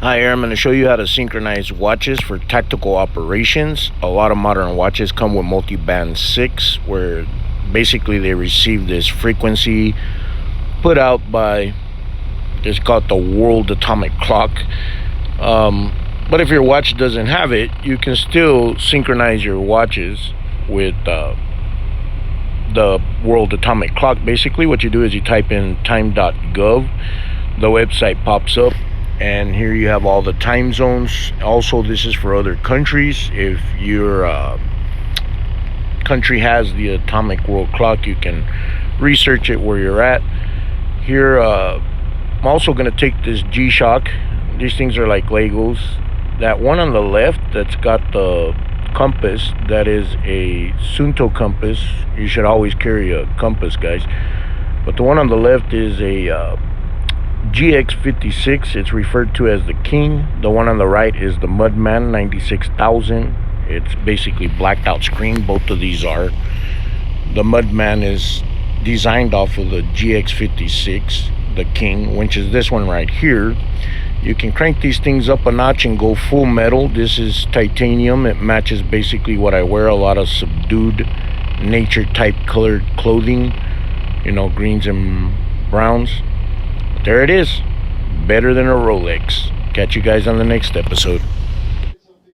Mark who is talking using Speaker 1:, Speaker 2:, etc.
Speaker 1: Hi, here I'm going to show you how to synchronize watches for tactical operations. A lot of modern watches come with multi-band 6, where basically they receive this frequency put out by, it's called the World Atomic Clock. But if your watch doesn't have it, you can still synchronize your watches with the World Atomic Clock. Basically what you do is you type in time.gov, the website pops up, and here you have all the time zones. Also, this is for other countries. If your country has the atomic world clock, you can research it where you're at. Here I'm also going to take this GShock. These things are like Legos. That one on the left that's got the compass, that is a Sunto compass. You should always carry a compass, guys. But the one on the left is a GX56. It's referred to as the King. The one on the right is the Mudman 96,000. It's basically blacked out screen. Both of these are. The Mudman is designed off of the GX56, the King, which is this one right here. You can crank these things up a notch and go full metal. This is titanium. It matches basically what I wear, a lot of subdued nature type colored clothing, you know, greens and browns. There it is. Better than a Rolex. Catch you guys on the next episode.